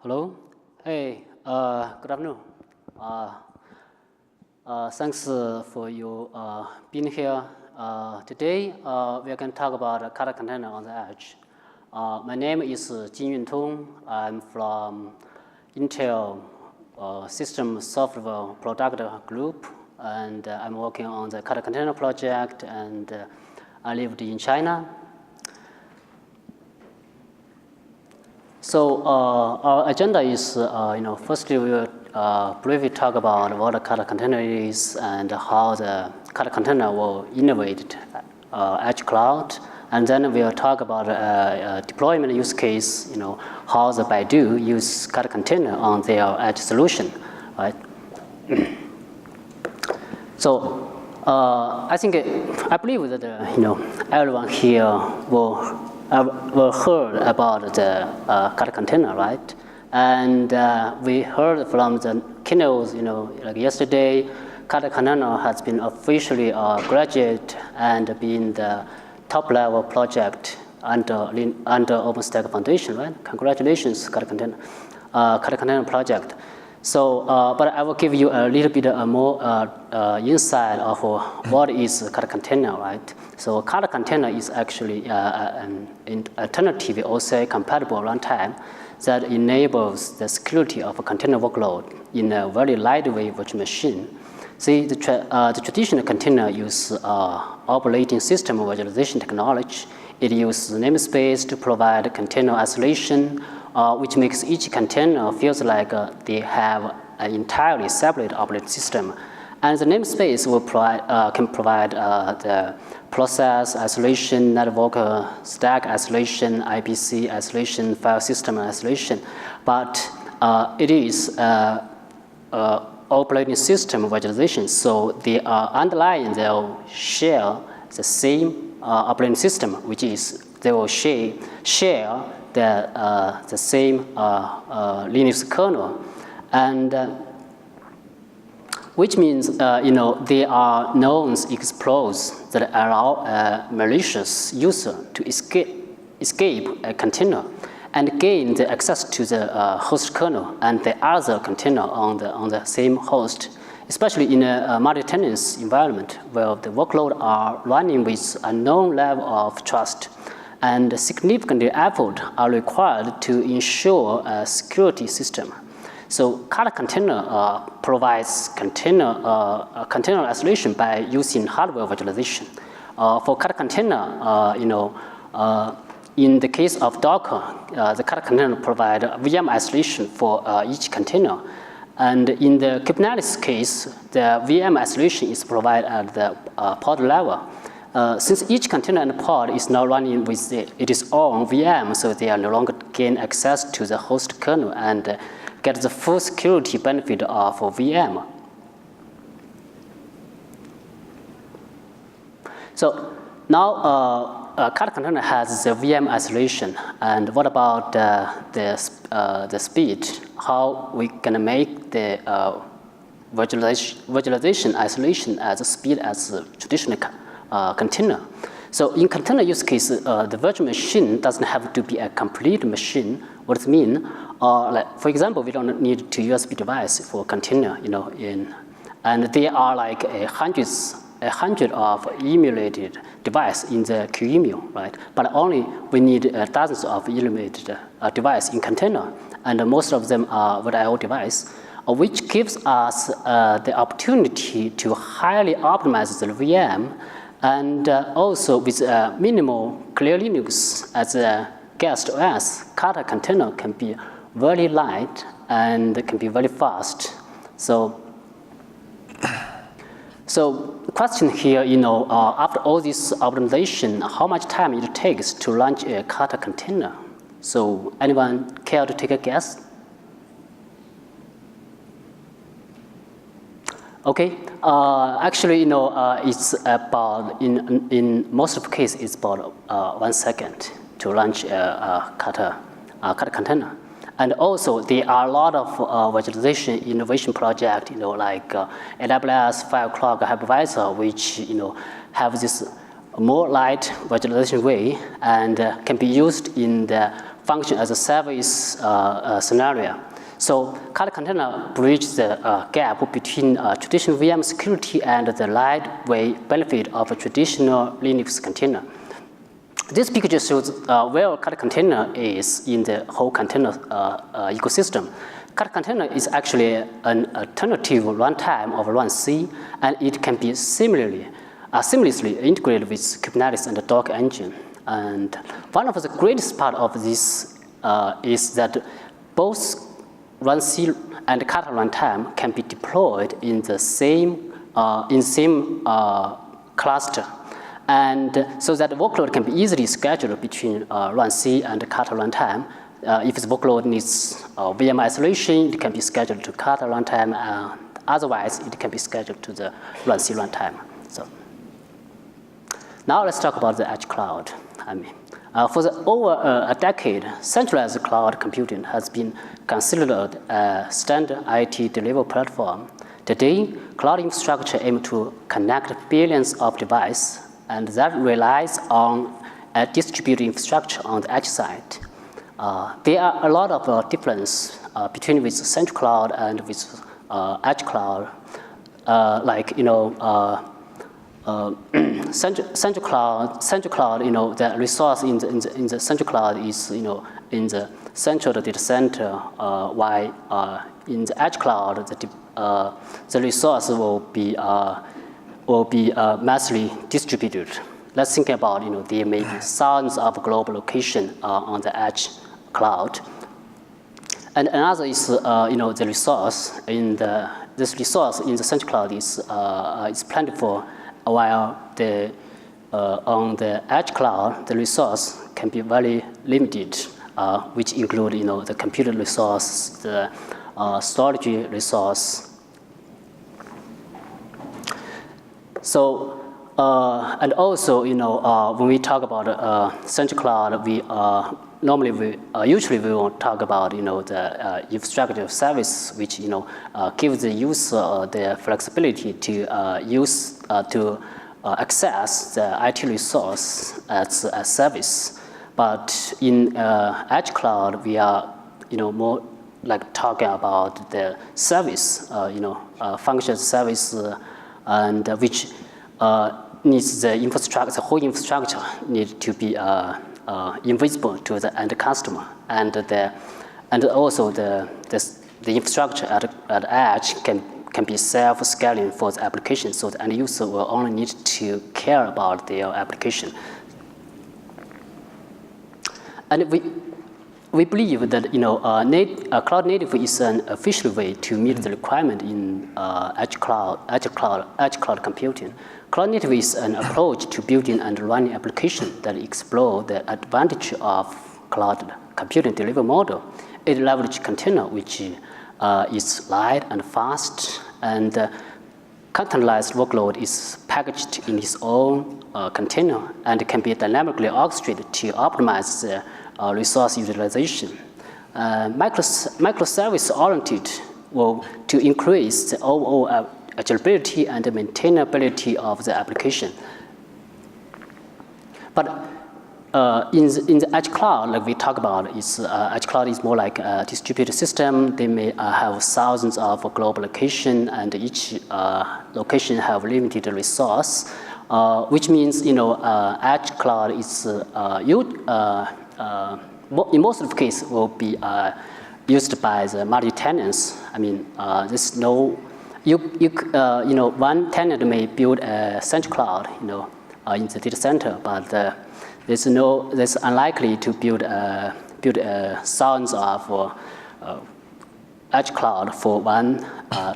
Hello. Hey, good afternoon. Thanks for you being here. Today, we are going to talk about Kata Container on the edge. My name is Jin Yuntong. I'm from Intel System Software Product Group, and I'm working on the Kata Container project, and I lived in China. So our agenda is, firstly we will briefly talk about what a Kata Container is and how the Kata Container will innovate edge cloud, and then we'll talk about deployment use case, how the Baidu use Kata Container on their edge solution, right? So I believe that everyone here will heard about the Kata Container, right? And we heard from the keynotes, like yesterday, Kata Container has been officially graduated and been the top-level project under OpenStack Foundation, right? Congratulations, Kata Container project. So, but I will give you a little bit more insight of what is Kata Container, right? So Kata Container is actually an alternative OCI compatible runtime that enables the security of a container workload in a very lightweight virtual machine. See, the traditional container use operating system virtualization technology. It uses namespace to provide container isolation, which makes each container feels like they have an entirely separate operating system. And the namespace will can provide the process isolation, network stack isolation, IPC isolation, file system isolation. But it is operating system virtualization, so they are underlying, they'll share the same operating system, which is they will share the same Linux kernel, and which means there are known exploits that allow a malicious user to escape a container and gain the access to the host kernel and the other container on the same host, especially in a multi-tenant environment where the workloads are running with a known level of trust, and significant effort are required to ensure a security system. So Kata Container provides container isolation by using hardware virtualization. For Kata Container, in the case of Docker, the Kata Container provides VM isolation for each container. And in the Kubernetes case, the VM isolation is provided at the pod level. Since each container and pod is now running with its own VM, so they are no longer gain access to the host kernel and get the full security benefit of VM. So now Kata Container has the VM isolation, and what about the speed? How we can make the virtualization isolation as speed as a traditional container? So in container use case, the virtual machine doesn't have to be a complete machine. What does it mean? Like, for example, we don't need two USB device for container, and there are like a hundred of emulated device in the QEMU, right? But only we need dozens of emulated device in container, and most of them are VIO device, which gives us the opportunity to highly optimize the VM, and also with minimal clear Linux as a guest OS, Kata Container can be very light and can be very fast. So the question here, after all this optimization, how much time it takes to launch a Kata Container? So anyone care to take a guess? Okay, actually, it's about, in most of the cases, it's about 1 second to launch a Kata Container. And also, there are a lot of virtualization innovation projects, like AWS Firecloud Hypervisor, which have this more light virtualization way and can be used in the function as a service scenario. So Kata Container bridges the gap between traditional VM security and the lightweight benefit of a traditional Linux container. This picture shows where Kata Container is in the whole container ecosystem. Kata Container is actually an alternative runtime of runC, and it can be seamlessly integrated with Kubernetes and the Docker engine. And one of the greatest part of this is that both runC and Kata runtime can be deployed in the same cluster, and so that the workload can be easily scheduled between runC and Kata runtime. If the workload needs VM isolation, it can be scheduled to Kata runtime. Otherwise, it can be scheduled to the runC runtime. So now let's talk about the edge cloud. For over a decade, centralized cloud computing has been considered a standard IT delivery platform. Today, cloud infrastructure aims to connect billions of devices, and that relies on a distributed infrastructure on the edge side. There are a lot of difference between with central cloud and with edge cloud. Central cloud, the resource in the central cloud is, in the central data center, while in the edge cloud, the resource will be massively distributed. Let's think about, there may be thousands of global locations on the edge cloud. And another is, the resource this resource in the central cloud is plentiful, while on the edge cloud, the resource can be very limited, which include, the computer resource, the storage resource. So, and also, when we talk about central cloud, usually we won't talk about, the infrastructure service, which, gives the user the flexibility to access the IT resource as a service. But in edge cloud, we are, more like talking about the service, function service, and which needs the infrastructure, the whole infrastructure needs to be invisible to the end customer, and also the infrastructure at edge can be self-scaling for the application, so the end user will only need to care about their application. And we believe that cloud native is an efficient way to meet the requirement in edge cloud computing. Cloud native is an approach to building and running applications that explore the advantage of cloud computing delivery model. It leverages container, which is light and fast, and containerized workload is packaged in its own container and can be dynamically orchestrated to optimize the resource utilization. Microservice oriented to increase the overall agility and the maintainability of the application. But in the edge cloud, like we talk about, edge cloud is more like a distributed system. They may have thousands of global locations, and each location have limited resource, which means edge cloud is in most of the cases will be used by the multi-tenants. There's no one tenant may build a central cloud, in the data center, but there's unlikely to build thousands of edge cloud for one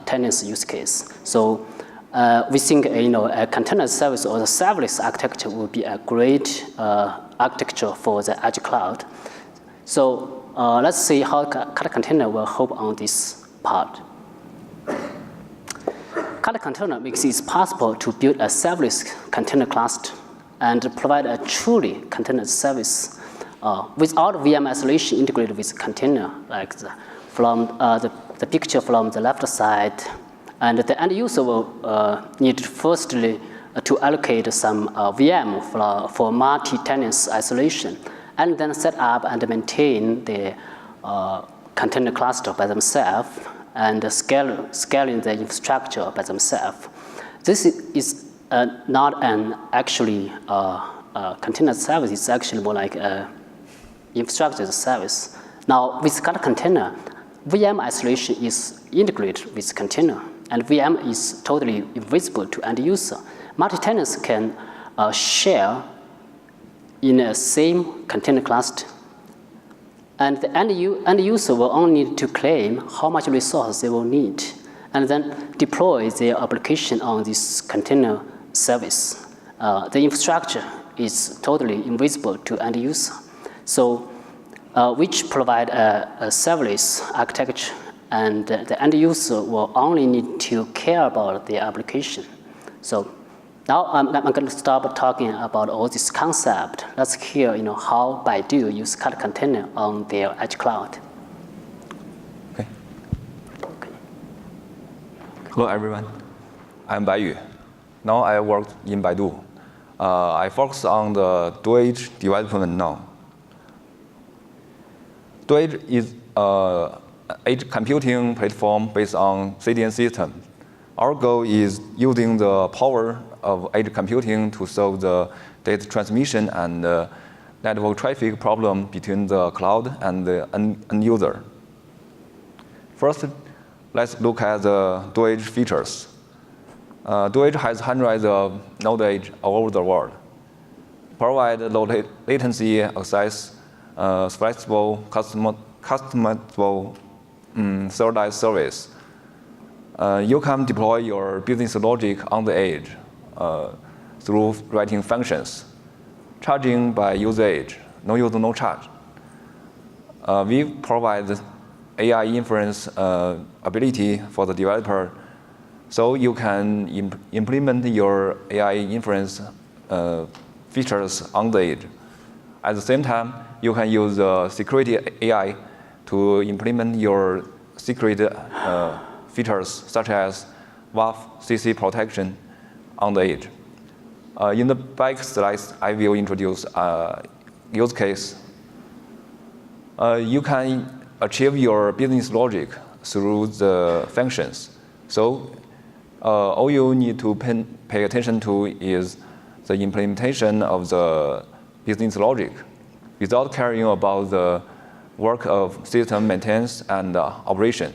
tenant's use case. So we think a container service or the serverless architecture will be a great architecture for the edge cloud. So let's see how Kata Container will help on this part. Kata Container makes it possible to build a serverless container cluster and provide a truly container service without VM isolation integrated with container, like from the picture from the left side. And the end user will need firstly to allocate some VM for multi-tenant isolation. and then set up and maintain the container cluster by themselves and scaling the infrastructure by themselves. This is not an actually container service. It's actually more like a infrastructure as a service. Now, with Kata Container, VM isolation is integrated with container, and VM is totally invisible to end user. Multi-tenants can share in a same container cluster. And the end user will only need to claim how much resource they will need, and then deploy their application on this container service. The infrastructure is totally invisible to end user. So, which provide a serverless architecture, and the end user will only need to care about the application. So now I'm going to stop talking about all this concept. Let's hear how Baidu use Kata Container on their edge cloud. Okay. Hello everyone, I'm Baiyu. Now I work in Baidu. I focus on the dual-edge development now. Dual-edge is an edge computing platform based on CDN system. Our goal is using the power of edge computing to solve the data transmission and network traffic problem between the cloud and the end user. First, let's look at the dual-edge features. Dual-edge has hundreds of node edge all over the world. Provide low latency access, flexible, customizable serverless service. You can deploy your business logic on the edge through writing functions. Charging by user edge, no user, no charge. We provide AI inference ability for the developer, so you can implement your AI inference features on the edge. At the same time, you can use security AI to implement your secret features such as WAF CC protection on the edge. In the back slides, I will introduce a use case. You can achieve your business logic through the functions. So all you need to pay attention to is the implementation of the business logic without caring about the work of system maintenance and operation.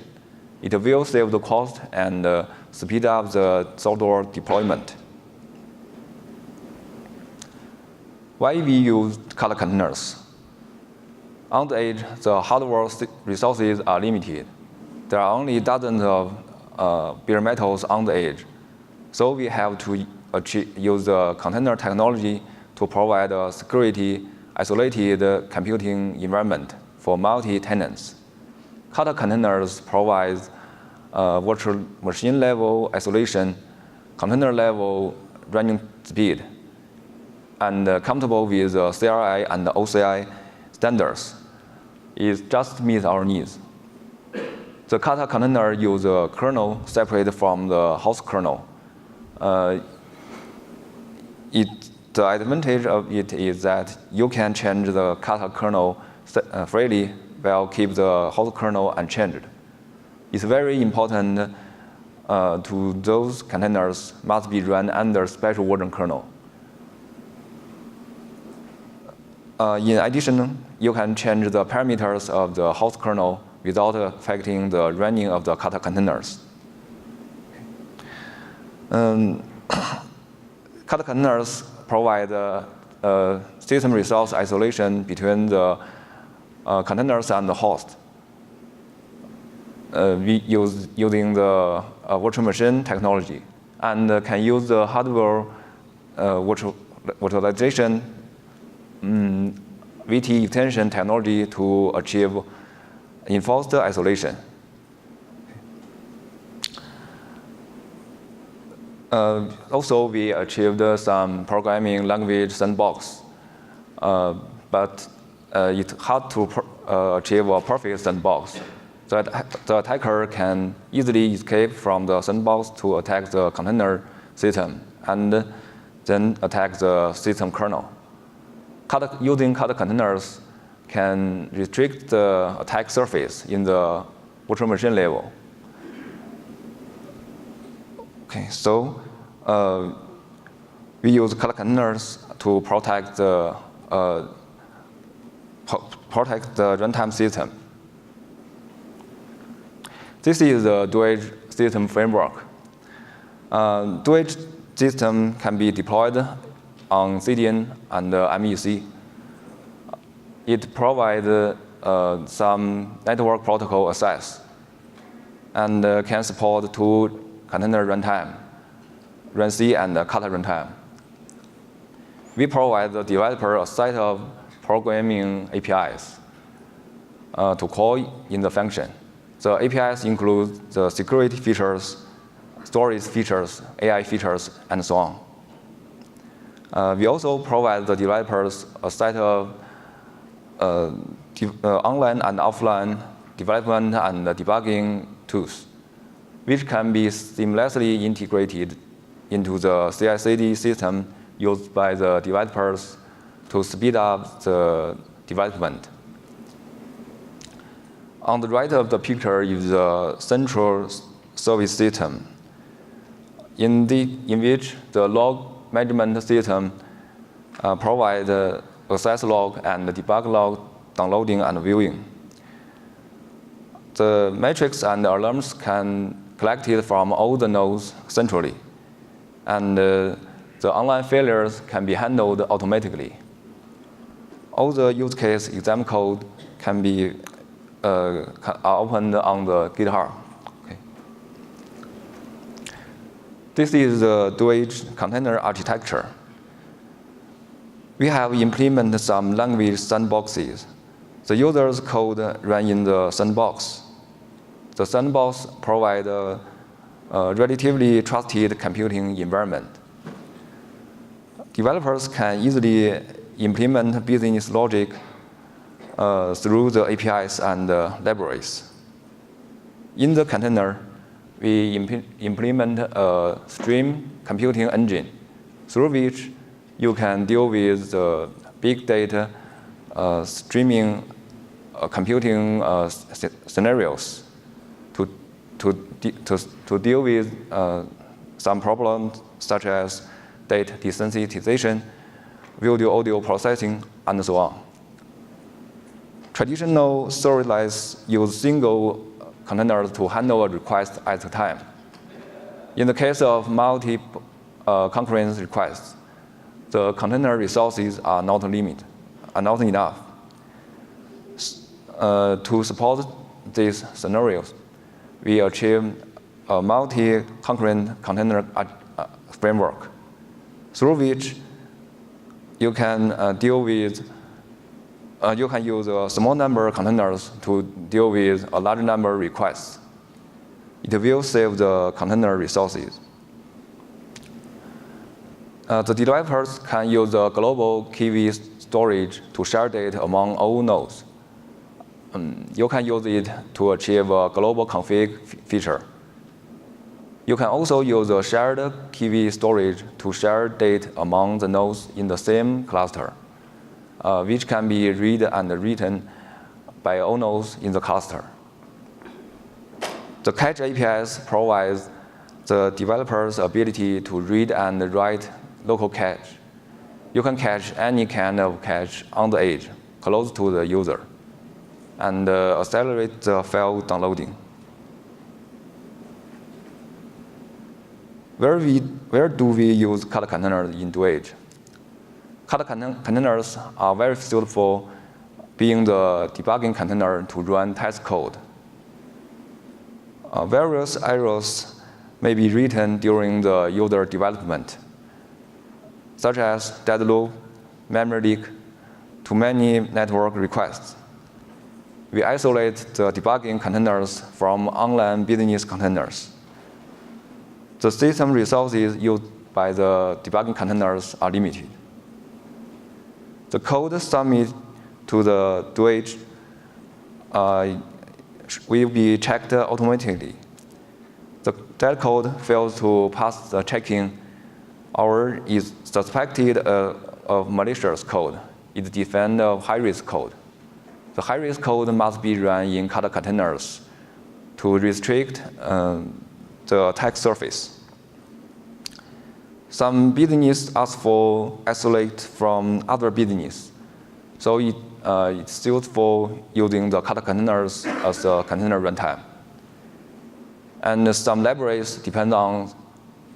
It will save the cost and speed up the software deployment. Why we use Kata Containers? On the edge, the hardware resources are limited. There are only dozens of bare metals on the edge. So we have to use the container technology to provide a security isolated computing environment for multi-tenants. Kata Containers provides virtual machine level isolation, container level running speed, and compatible with CRI and OCI standards. It just meets our needs. The Kata Container uses a kernel separate from the host kernel. The advantage of it is that you can change the Kata kernel freely while keep the host kernel unchanged. It's very important to those containers must be run under special version kernel. In addition, you can change the parameters of the host kernel without affecting the running of the Kata Containers. Kata Containers provide system resource isolation between the containers and the host. We using the virtual machine technology, and can use the hardware virtualization VT extension technology to achieve enforced isolation. Also, we achieved some programming language sandbox, but it's hard to achieve a perfect sandbox. So the attacker can easily escape from the sandbox to attack the container system and then attack the system kernel. using Kata containers can restrict the attack surface in the virtual machine level. Okay, so we use Kata containers to protect the runtime system. This is the dual system framework. Dual system can be deployed on CDN and MEC. It provides some network protocol access and can support two container runtime, runC and Kata runtime. We provide the developer a set of programming APIs to call in the function. The APIs include the security features, storage features, AI features, and so on. We also provide the developers a set of online and offline development and debugging tools, which can be seamlessly integrated into the CI/CD system used by the developers to speed up the development. On the right of the picture is the central service system, in which the log management system provides access log and debug log downloading and viewing. The metrics and alarms can collected from all the nodes centrally, and the online failures can be handled automatically. All the use case exam code can be are opened on the GitHub. Okay. This is the dual container architecture. We have implemented some language sandboxes. The user's code runs in the sandbox. The sandbox provides a relatively trusted computing environment. Developers can easily implement business logic through the APIs and libraries. In the container, we implement a stream computing engine through which you can deal with the big data streaming computing scenarios to deal with some problems such as data desensitization, video audio processing, and so on. Traditional serverless use single containers to handle a request at a time. In the case of multi-concurrent requests, the container resources are not enough. To support these scenarios, we achieve a multi-concurrent container framework, through which you can deal with you can use a small number of containers to deal with a large number of requests. It will save the container resources. The developers can use the global key storage to share data among all nodes. You can use it to achieve a global config feature. You can also use the shared key storage to share data among the nodes in the same cluster, which can be read and written by all nodes in the cluster. The cache APIs provides the developer's ability to read and write local cache. You can cache any kind of cache on the edge, close to the user, and accelerate the file downloading. Where do we use Kata containers in dual? Kata containers are very suitable for being the debugging container to run test code. Various errors may be written during the user development, such as dead loop, memory leak, too many network requests. We isolate the debugging containers from online business containers. The system resources used by the debugging containers are limited. The code submitted to the dual will be checked automatically. That code fails to pass the checking or is suspected of malicious code. is defined of high-risk code. The high-risk code must be run in Kata Containers to restrict the attack surface. Some business ask for isolate from other business, so it's suited for using the Kata Containers as a container runtime. And some libraries depend on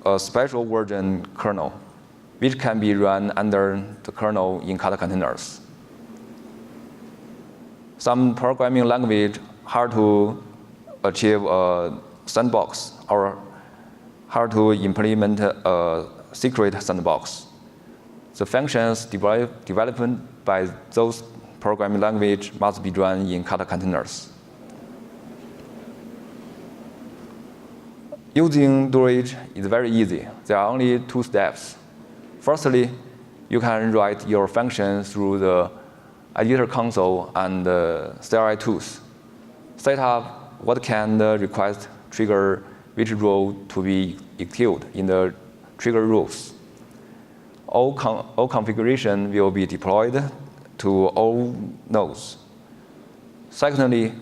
a special version kernel, which can be run under the kernel in Kata Containers. Some programming language hard to achieve a sandbox or hard to implement a secret sandbox. The functions developed by those programming language must be run in Kata Containers. Using storage is very easy. There are only 2 steps. Firstly, you can write your function through the editor console and CLI tools. Set up what can the request trigger which rule to be executed in the trigger rules. All configuration will be deployed to all nodes. Secondly,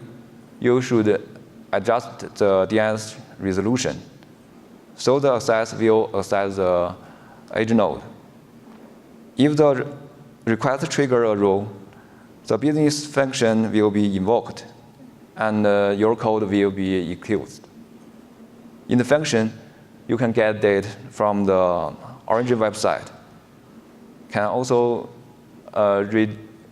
you should adjust the DNS resolution, so the access will access the edge node. If the request trigger a rule, the business function will be invoked, and your code will be executed. In the function, you can get data from the origin website. Can also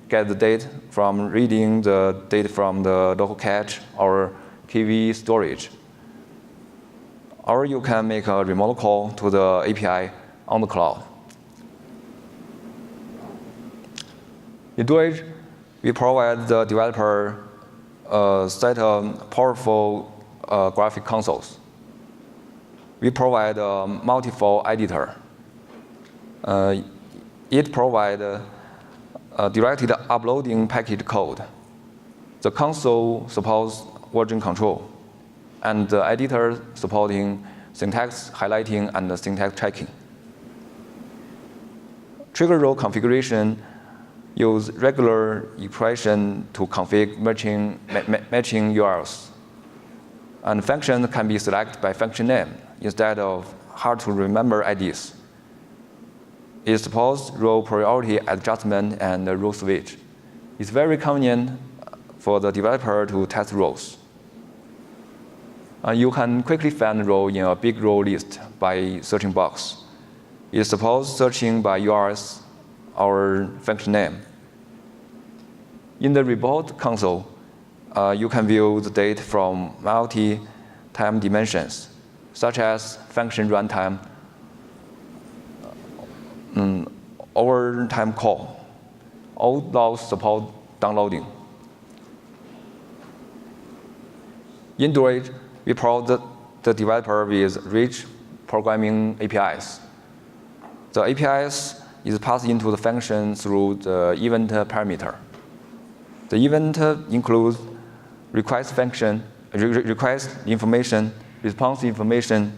get the data from reading the data from the local cache or KV storage. Or you can make a remote call to the API on the cloud. In storage, we provide the developer a set of powerful graphic consoles. We provide a multi-file editor. It provides directed uploading package code. The console supports version control, and the editor supporting syntax highlighting and syntax checking. Trigger rule configuration use regular expression to configure matching URLs. And function can be selected by function name instead of hard to remember IDs. It supports role priority adjustment and role switch. It's very convenient for the developer to test roles. You can quickly find role in a big role list by searching box. It supports searching by URLs or function name. In the report console, you can view the data from multi-time dimensions, such as function runtime, overtime call. All those support downloading. In storage, we provide the developer with rich programming APIs. The APIs is passed into the function through the event parameter. The event includes request function, request information, response information,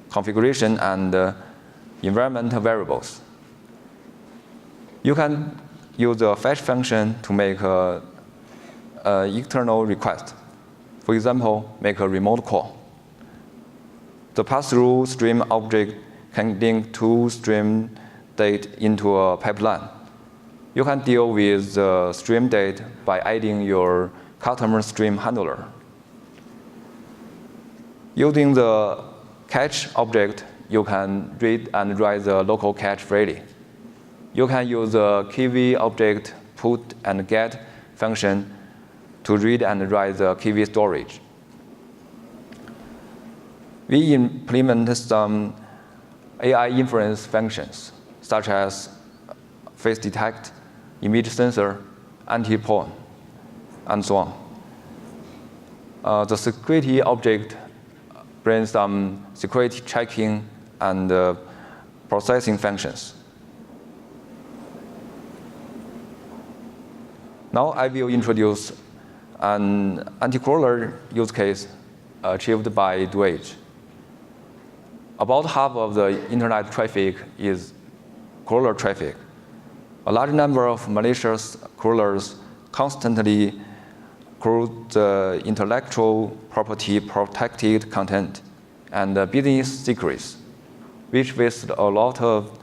configuration, and environment variables. You can use the fetch function to make an external request. For example, make a remote call. The pass-through stream object can link 2 stream data into a pipeline. You can deal with the stream data by adding your customer stream handler. Using the cache object, you can read and write the local cache freely. You can use the KV object put and get function to read and write the KV storage. We implement some AI inference functions, such as face detect, image sensor, anti-porn, and so on. The security object brings some security checking and processing functions. Now I will introduce an anti-crawler use case achieved by Duage. About half of the internet traffic is crawler traffic. A large number of malicious crawlers constantly crawl the intellectual property protected content and business secrets, which waste a lot of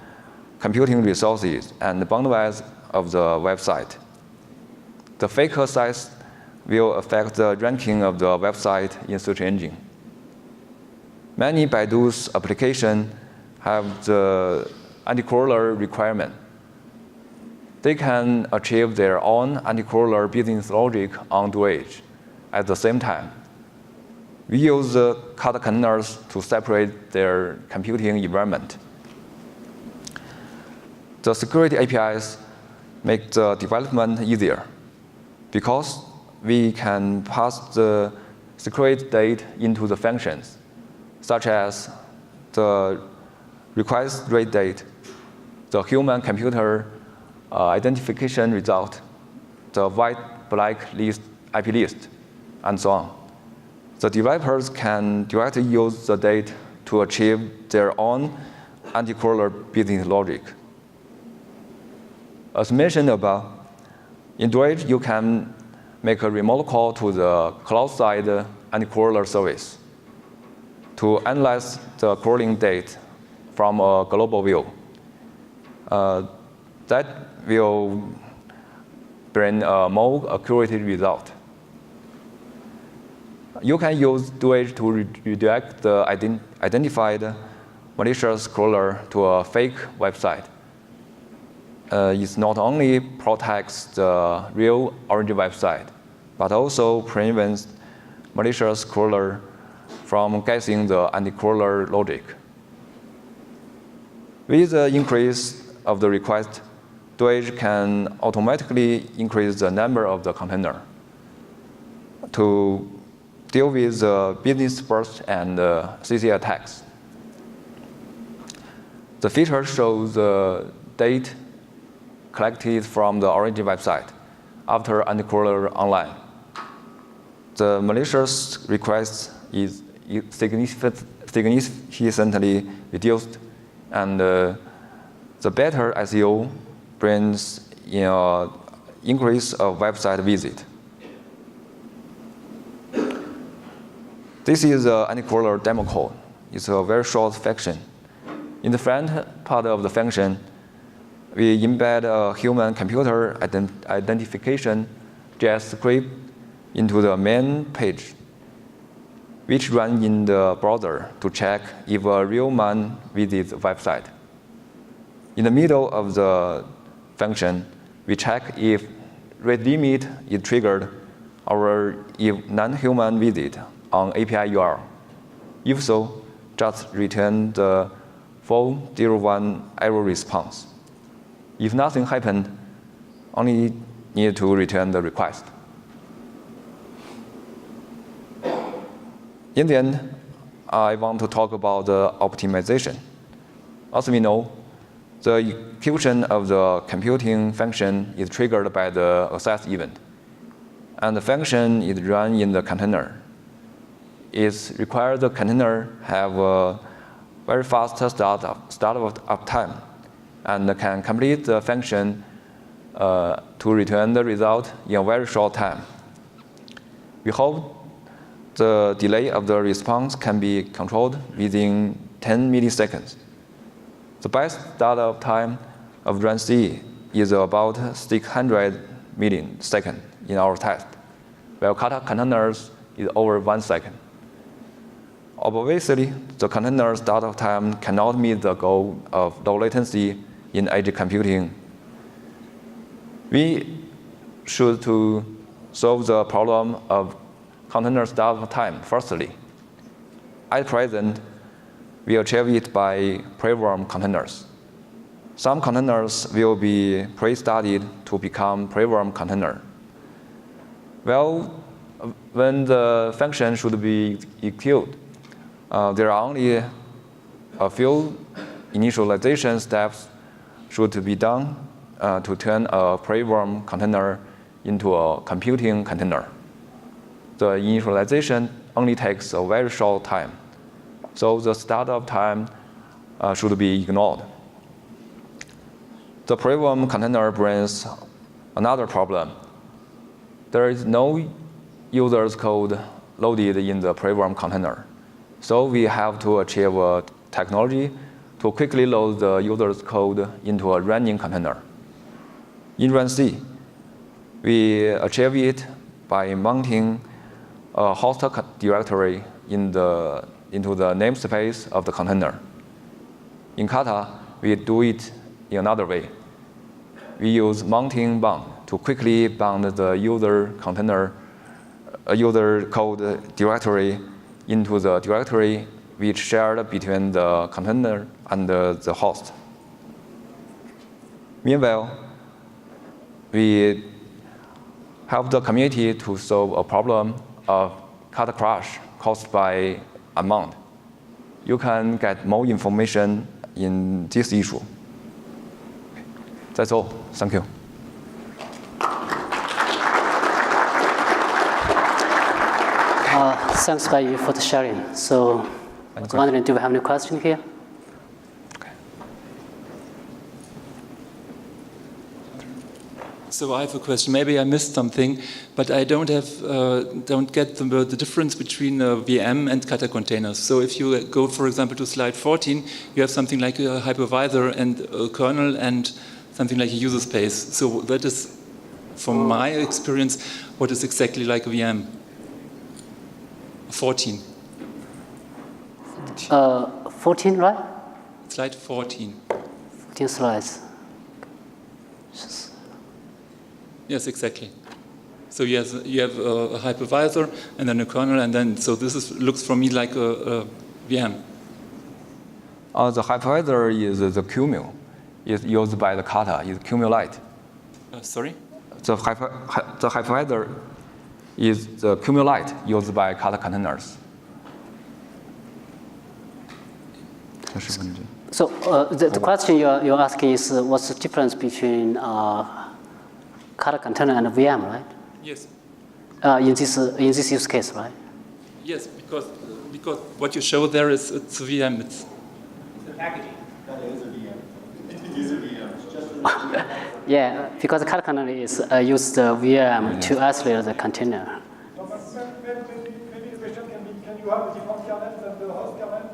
computing resources and bandwidth of the website. The fake sites will affect the ranking of the website in search engine. Many Baidu's applications have the anti-crawler requirement. They can achieve their own anti-crawler business logic on DuerOS at the same time. We use the Kata Containers to separate their computing environment. The security APIs make the development easier because we can pass the security data into the functions, such as the request rate date, the human-computer identification result, the white-black list, IP list, and so on. The developers can directly use the data to achieve their own anti-crawler business logic. As mentioned above, in DuerOS, you can make a remote call to the cloud-side anti-crawler service to analyze the crawling data from a global view. That will bring a more accurate result. You can use DuerOS to redirect the identified malicious crawler to a fake website. It not only protects the real origin website, but also prevents malicious crawler from guessing the anti-crawler logic. With the increase of the request, DuerOS can automatically increase the number of the container to deal with the business burst and CC attacks. The feature shows the data collected from the origin website after anti-crawler online. The malicious request is significantly reduced, and the better SEO brings in an increase of website visit. This is the anti-crawler demo code. It's a very short function. In the front part of the function, we embed a human-computer identification JS script into the main page, which runs in the browser to check if a real man visits the website. In the middle of the function, we check if rate limit is triggered or if non-human visit on API URL. If so, just return the 401 error response. If nothing happened, only need to return the request. In the end, I want to talk about the optimization. As we know, the execution of the computing function is triggered by the access event, and the function is run in the container. It requires the container have a very fast start of time and can complete the function to return the result in a very short time. We hope the delay of the response can be controlled within 10 milliseconds. The best startup time of run C is about 600 milliseconds in our test, while Kata Containers is over 1 second. Obviously, the container startup time cannot meet the goal of low latency in edge computing. We should to solve the problem of container startup time firstly. At present, we achieve it by pre-warm containers. Some containers will be pre-started to become pre-warm container. Well, when the function should be executed, there are only a few initialization steps should be done to turn a pre-warm container into a computing container. The initialization only takes a very short time, so the startup time should be ignored. the pre-warm container brings another problem. There is no user's code loaded in the pre-warm container. So we have to achieve a technology to quickly load the user's code into a running container. In Run C, we achieve it by mounting a host directory into the namespace of the container. In Kata, we do it in another way. We use mounting bound to quickly bound the user code directory into the directory which shared between the container and the host. Meanwhile, we help the community to solve a problem of Kata crash caused by amount. You can get more information in this issue. That's all. Thank you. Thanks by you for the sharing. So, I was wondering, do we have any question here? Okay. So I have a question. Maybe I missed something, but I don't get the difference between a VM and Kata containers. So if you go, for example, to slide 14, you have something like a hypervisor and a kernel and something like a user space. So that is, from my experience, what is exactly like a VM. 14. 14, right? Slide 14. 14 slides. Yes, exactly. So you have a hypervisor and then a kernel, and then so this looks for me like a VM. The hypervisor is the QMU. It's used by the Kata. It's QMU-Lite. Sorry? The hypervisor is the QMU-Lite used by Kata Containers. So the question you're asking is what's the difference between Kata Container and VM, right? Yes. In this use case, right? Yes, because what you show there is it's a VM. It's the packaging. That is a VM. It is a VM. It's just yeah, because Kata Container is use the VM to isolate the container. No, but maybe the question can be: can you have a different kernel than the host kernel?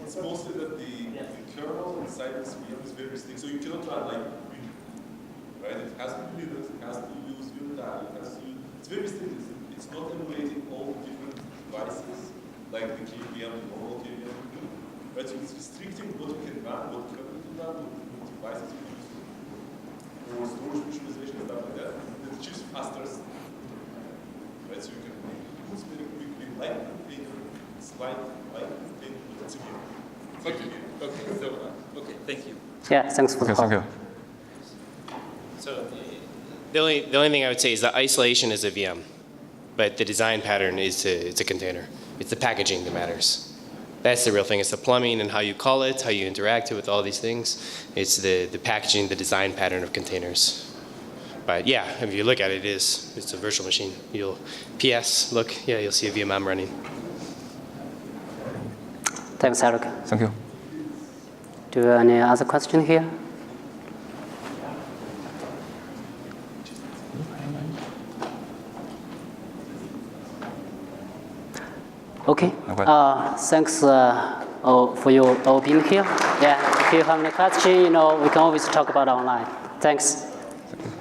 It's mostly that the kernel inside this VM is very distinct, so you cannot run like right? It has to be Linux, it has to use Unity, it's very distinct. It's not emulating all the different devices like the KVM, the normal KVM can do. Right? So it's restricting what you can run, what kernel you can run, what devices you can use for storage visualization and stuff like that. And it achieves faster. Right? So you can use very quickly like container, slide like container, but it's a VM. okay. Thank you. Yeah, thanks for the call. Thank you. So the only thing I would say is that isolation is a VM, but the design pattern is it's a container. It's the packaging that matters. That's the real thing. It's the plumbing and how you call it, how you interact with all these things. It's the packaging, the design pattern of containers. But yeah, if you look at it, it's a virtual machine. You'll you'll see a VMM running. Thanks, Eric. Thank you. Do you have any other question here? Okay. Thanks for your all being here. Yeah. If you have any question, we can always talk about it online. Thanks. Thank you.